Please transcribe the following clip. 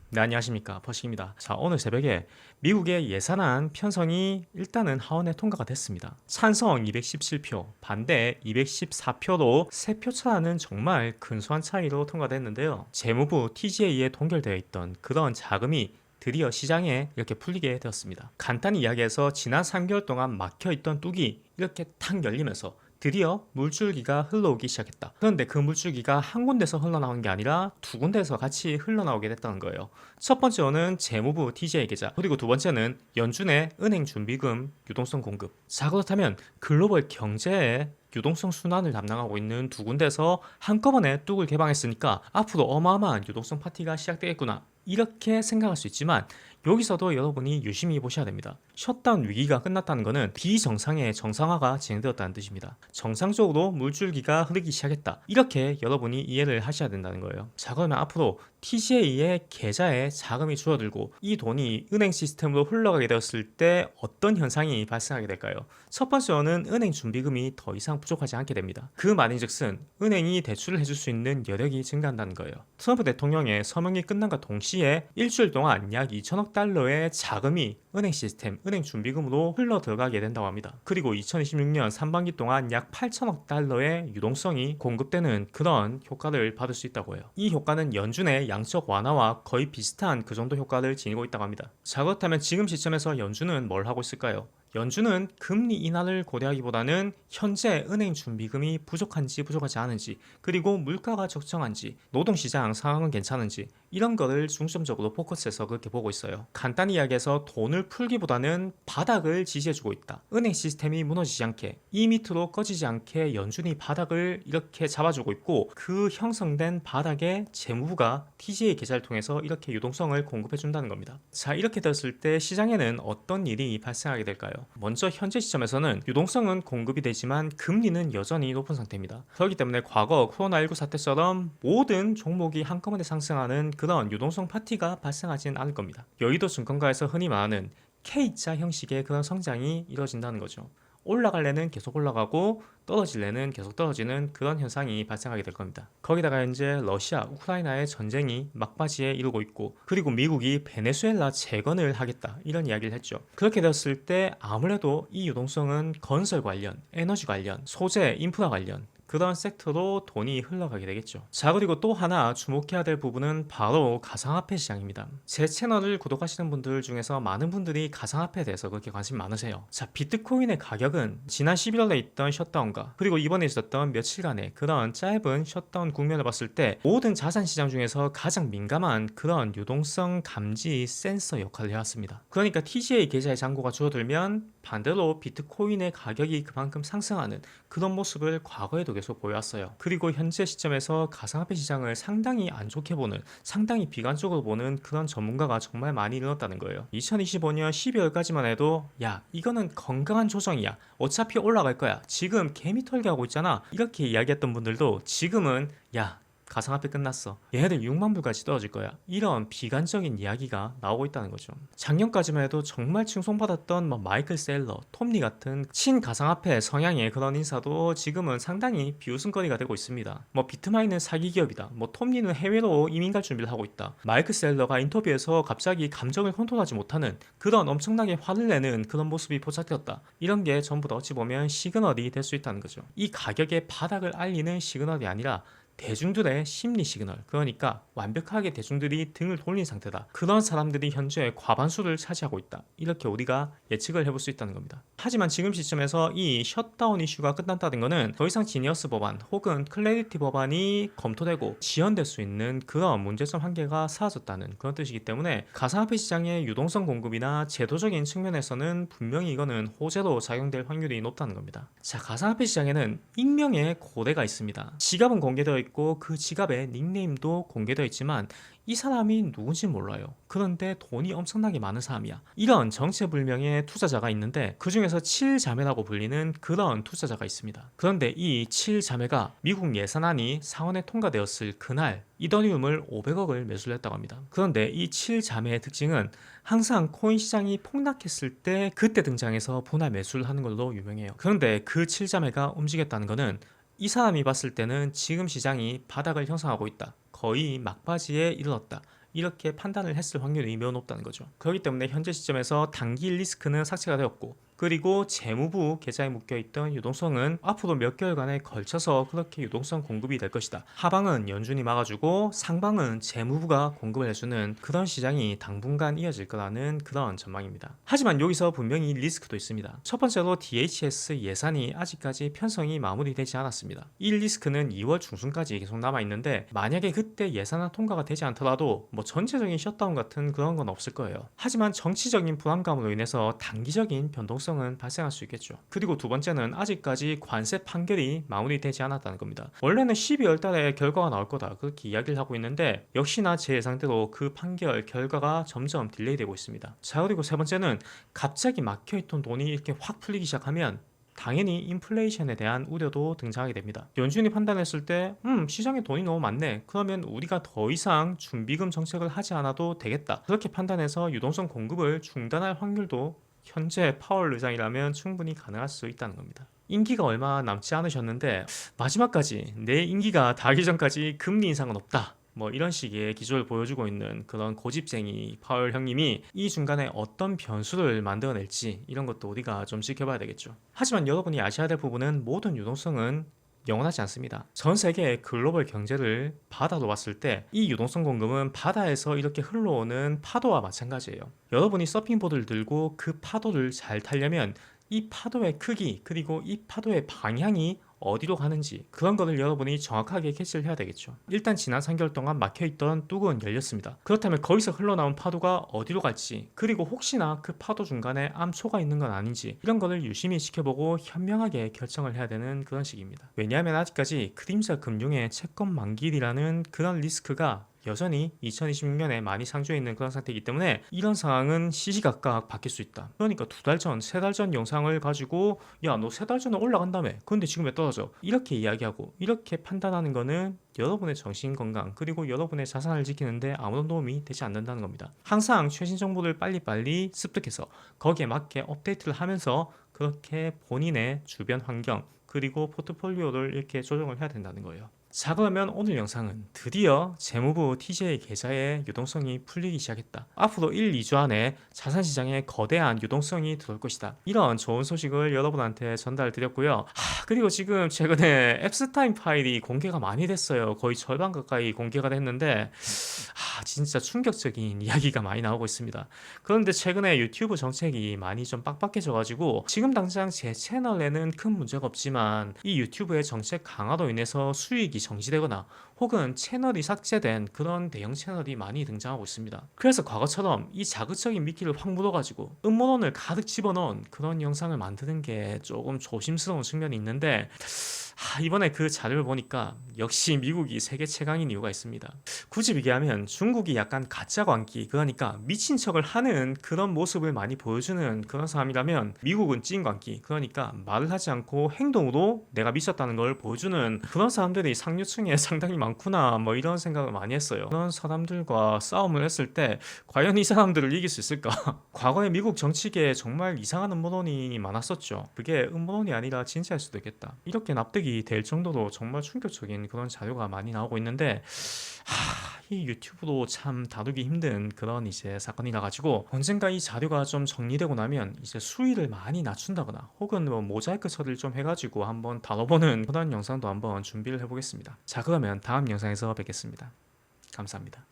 네, 안녕하십니까. 퍼식입니다. 자, 오늘 새벽에 미국의 예산안 편성이 일단은 하원에 통과가 됐습니다. 찬성 217표, 반대 214표로 3표 차는 정말 근소한 차이로 통과됐는데요. 재무부 TGA에 동결되어 있던 그런 자금이 드디어 시장에 이렇게 풀리게 되었습니다. 간단히 이야기해서 지난 3개월 동안 막혀있던 뚝이 이렇게 탁 열리면서 드디어 물줄기가 흘러오기 시작했다. 그런데 그 물줄기가 한 군데서 흘러나온 게 아니라 두 군데에서 같이 흘러나오게 됐다는 거예요. 첫 번째는 재무부 TGA 계좌, 그리고 두 번째는 연준의 은행 준비금 유동성 공급. 자, 그렇다면 글로벌 경제의 유동성 순환을 담당하고 있는 두 군데서 한꺼번에 뚝을 개방했으니까 앞으로 어마어마한 유동성 파티가 시작되겠구나, 이렇게 생각할 수 있지만 여기서도 여러분이 유심히 보셔야 됩니다. 셧다운 위기가 끝났다는 것은 비정상의 정상화가 진행되었다는 뜻입니다. 정상적으로 물줄기가 흐르기 시작했다, 이렇게 여러분이 이해를 하셔야 된다는 거예요. 자, 그러면 앞으로 TGA의 계좌에 자금이 줄어들고 이 돈이 은행 시스템으로 흘러가게 되었을 때 어떤 현상이 발생하게 될까요? 첫 번째로는 은행 준비금이 더 이상 부족하지 않게 됩니다. 그 말인즉슨 은행이 대출을 해줄 수 있는 여력이 증가한다는 거예요. 트럼프 대통령의 서명이 끝난과 동시에 일주일 동안 약 2천억 달러의 자금이 은행 시스템, 은행 준비금으로 흘러 들어가게 된다고 합니다. 그리고 2026년 상반기 동안 약 8천억 달러의 유동성이 공급되는 그런 효과를 받을 수 있다고 해요. 이 효과는 연준의 양적 완화와 거의 비슷한 그 정도 효과를 지니고 있다고 합니다. 자, 그렇다면 지금 시점에서 연준은 뭘 하고 있을까요? 연준은 금리 인하를 고려하기보다는 현재 은행 준비금이 부족한지 부족하지 않은지, 그리고 물가가 적정한지, 노동시장 상황은 괜찮은지, 이런 거를 중점적으로 포커스해서 그렇게 보고 있어요. 간단히 이야기해서 돈을 풀기보다는 바닥을 지시해주고 있다. 은행 시스템이 무너지지 않게, 이 밑으로 꺼지지 않게 연준이 바닥을 이렇게 잡아주고 있고, 그 형성된 바닥에 재무부가 TGA 계좌를 통해서 이렇게 유동성을 공급해준다는 겁니다. 자, 이렇게 됐을 때 시장에는 어떤 일이 발생하게 될까요? 먼저 현재 시점에서는 유동성은 공급이 되지만 금리는 여전히 높은 상태입니다. 그렇기 때문에 과거 코로나19 사태처럼 모든 종목이 한꺼번에 상승하는 그런 유동성 파티가 발생하지는 않을 겁니다. 여의도 증권가에서 흔히 말하는 K자 형식의 그런 성장이 이루어진다는 거죠. 올라갈래는 계속 올라가고 떨어질래는 계속 떨어지는 그런 현상이 발생하게 될 겁니다. 거기다가 이제 러시아, 우크라이나의 전쟁이 막바지에 이르고 있고, 그리고 미국이 베네수엘라 재건을 하겠다, 이런 이야기를 했죠. 그렇게 되었을 때 아무래도 이 유동성은 건설 관련, 에너지 관련, 소재, 인프라 관련 그런 섹터로 돈이 흘러가게 되겠죠. 자, 그리고 또 하나 주목해야 될 부분은 바로 가상화폐 시장입니다. 제 채널을 구독하시는 분들 중에서 많은 분들이 가상화폐에 대해서 그렇게 관심 많으세요. 자, 비트코인의 가격은 지난 11월에 있던 셧다운과 그리고 이번에 있었던 며칠간의 그런 짧은 셧다운 국면을 봤을 때 모든 자산 시장 중에서 가장 민감한 그런 유동성 감지 센서 역할을 해왔습니다. 그러니까 TGA 계좌의 잔고가 줄어들면 반대로 비트코인의 가격이 그만큼 상승하는 그런 모습을 과거에도 계속 보여왔어요. 그리고 현재 시점에서 가상화폐 시장을 상당히 안 좋게 보는, 상당히 비관적으로 보는 그런 전문가가 정말 많이 늘었다는 거예요. 2025년 12월까지만 해도 야, 이거는 건강한 조정이야, 어차피 올라갈 거야, 지금 개미 털기 하고 있잖아, 이렇게 이야기했던 분들도 지금은 야, 가상화폐 끝났어, 얘네들 6만 불까지 떨어질 거야, 이런 비관적인 이야기가 나오고 있다는 거죠. 작년까지만 해도 정말 칭송받았던 마이클 셀러, 톰리 같은 친가상화폐 성향의 그런 인사도 지금은 상당히 비웃음거리가 되고 있습니다. 비트마인은 사기 기업이다, 톰리는 해외로 이민 갈 준비를 하고 있다, 마이클 셀러가 인터뷰에서 갑자기 감정을 컨트롤하지 못하는 그런 엄청나게 화를 내는 그런 모습이 포착되었다, 이런 게 전부 다 어찌 보면 시그널이 될 수 있다는 거죠. 이 가격의 바닥을 알리는 시그널이 아니라 대중들의 심리 시그널, 그러니까 완벽하게 대중들이 등을 돌린 상태다, 그런 사람들이 현재 과반수를 차지하고 있다, 이렇게 우리가 예측을 해볼 수 있다는 겁니다. 하지만 지금 시점에서 이 셧다운 이슈가 끝났다는 것은 더 이상 지니어스 법안 혹은 클래리티 법안이 검토되고 지연될 수 있는 그런 문제점 한계가 사라졌다는 그런 뜻이기 때문에 가상화폐 시장의 유동성 공급이나 제도적인 측면에서는 분명히 이거는 호재로 작용될 확률이 높다는 겁니다. 자, 가상화폐 시장에는 익명의 고래가 있습니다. 지갑은 공개되어 있고 그 지갑의 닉네임도 공개되어 있지만 이 사람이 누군지 몰라요. 그런데 돈이 엄청나게 많은 사람이야. 이런 정체불명의 투자자가 있는데 그 중에서 7자매라고 불리는 그런 투자자가 있습니다. 그런데 이 7자매가 미국 예산안이 상원에 통과되었을 그날 이더리움을 500억을 매수를 했다고 합니다. 그런데 이 7자매의 특징은 항상 코인 시장이 폭락했을 때 그때 등장해서 분할 매수를 하는 걸로 유명해요. 그런데 그 7자매가 움직였다는 것은 이 사람이 봤을 때는 지금 시장이 바닥을 형성하고 있다, 거의 막바지에 이르렀다, 이렇게 판단을 했을 확률이 매우 높다는 거죠. 그렇기 때문에 현재 시점에서 단기 리스크는 삭제가 되었고, 그리고 재무부 계좌에 묶여있던 유동성은 앞으로 몇 개월간에 걸쳐서 그렇게 유동성 공급이 될 것이다. 하방은 연준이 막아주고 상방은 재무부가 공급을 해주는 그런 시장이 당분간 이어질 거라는 그런 전망입니다. 하지만 여기서 분명히 리스크도 있습니다. 첫 번째로 DHS 예산이 아직까지 편성이 마무리되지 않았습니다. 이 리스크는 2월 중순까지 계속 남아있는데, 만약에 그때 예산안 통과가 되지 않더라도 뭐 전체적인 셧다운 같은 그런 건 없을 거예요. 하지만 정치적인 불안감으로 인해서 단기적인 변동성은 발생할 수 있겠죠. 그리고 두 번째는 아직까지 관세 판결이 마무리되지 않았다는 겁니다. 원래는 12월 달에 결과가 나올 거다 그렇게 이야기를 하고 있는데, 역시나 제 예상대로 그 판결 결과가 점점 딜레이되고 있습니다. 자, 그리고 세 번째는 갑자기 막혀있던 돈이 이렇게 확 풀리기 시작하면 당연히 인플레이션에 대한 우려도 등장하게 됩니다. 연준이 판단했을 때 시장에 돈이 너무 많네, 그러면 우리가 더 이상 준비금 정책을 하지 않아도 되겠다, 그렇게 판단해서 유동성 공급을 중단할 확률도 현재 파월 의장이라면 충분히 가능할 수 있다는 겁니다. 임기가 얼마 남지 않으셨는데 마지막까지 내 임기가 닿기 전까지 금리 인상은 없다, 뭐 이런 식의 기조를 보여주고 있는 그런 고집쟁이 파월 형님이 이 중간에 어떤 변수를 만들어낼지, 이런 것도 우리가 좀 지켜봐야 되겠죠. 하지만 여러분이 아셔야 될 부분은 모든 유동성은 영원하지 않습니다. 전 세계의 글로벌 경제를 바다로 봤을 때 이 유동성 공급은 바다에서 이렇게 흘러오는 파도와 마찬가지예요. 여러분이 서핑보드를 들고 그 파도를 잘 타려면 이 파도의 크기, 그리고 이 파도의 방향이 어디로 가는지, 그런 거를 여러분이 정확하게 캐치를 해야 되겠죠. 일단 지난 3개월 동안 막혀있던 뚝은 열렸습니다. 그렇다면 거기서 흘러나온 파도가 어디로 갈지, 그리고 혹시나 그 파도 중간에 암초가 있는 건 아닌지, 이런 거를 유심히 지켜보고 현명하게 결정을 해야 되는 그런 시기입니다. 왜냐하면 아직까지 그림자 금융의 채권 만기이라는 그런 리스크가 여전히 2026년에 많이 상주해 있는 그런 상태이기 때문에 이런 상황은 시시각각 바뀔 수 있다. 그러니까 2달 전, 3달 전 영상을 가지고 야, 너 3달 전에 올라간다며, 근데 지금 왜 떨어져? 이렇게 이야기하고 이렇게 판단하는 거는 여러분의 정신건강, 그리고 여러분의 자산을 지키는데 아무런 도움이 되지 않는다는 겁니다. 항상 최신 정보를 빨리빨리 습득해서 거기에 맞게 업데이트를 하면서 그렇게 본인의 주변 환경, 그리고 포트폴리오를 이렇게 조정을 해야 된다는 거예요. 자, 그러면 오늘 영상은 드디어 재무부 TJ 계좌의 유동성이 풀리기 시작했다, 앞으로 1, 2주 안에 자산시장에 거대한 유동성이 들어올 것이다, 이런 좋은 소식을 여러분한테 전달드렸고요. 그리고 지금 최근에 앱스타인 파일이 공개가 많이 됐어요. 거의 절반 가까이 공개가 됐는데 진짜 충격적인 이야기가 많이 나오고 있습니다. 그런데 최근에 유튜브 정책이 많이 좀 빡빡해져가지고 지금 당장 제 채널에는 큰 문제가 없지만 이 유튜브의 정책 강화로 인해서 수익이 정지되거나 혹은 채널이 삭제된 그런 대형 채널이 많이 등장하고 있습니다. 그래서 과거처럼 이 자극적인 미끼를 확 물어가지고 음모론을 가득 집어넣은 그런 영상을 만드는 게 조금 조심스러운 측면이 있는데, 이번에 그 자료를 보니까 역시 미국이 세계 최강인 이유가 있습니다. 굳이 비교하면 중국이 약간 가짜 광기, 그러니까 미친 척을 하는 그런 모습을 많이 보여주는 그런 사람이라면, 미국은 찐 광기, 그러니까 말을 하지 않고 행동으로 내가 미쳤다는 걸 보여주는 그런 사람들이 상류층에 상당히 많구나, 뭐 이런 생각을 많이 했어요. 그런 사람들과 싸움을 했을 때 과연 이 사람들을 이길 수 있을까? 과거에 미국 정치계에 정말 이상한 음모론이 많았었죠. 그게 음모론이 아니라 진짜일 수도 있겠다, 이렇게 납득이 될 정도로 정말 충격적인 그런 자료가 많이 나오고 있는데, 이 유튜브도 참 다루기 힘든 그런 이제 사건이라 가지고 언젠가 이 자료가 좀 정리되고 나면 이제 수위를 많이 낮춘다거나 혹은 뭐 모자이크 처리를 좀 해가지고 한번 다뤄보는 그런 영상도 한번 준비를 해보겠습니다. 자, 그러면 다음 영상에서 뵙겠습니다. 감사합니다.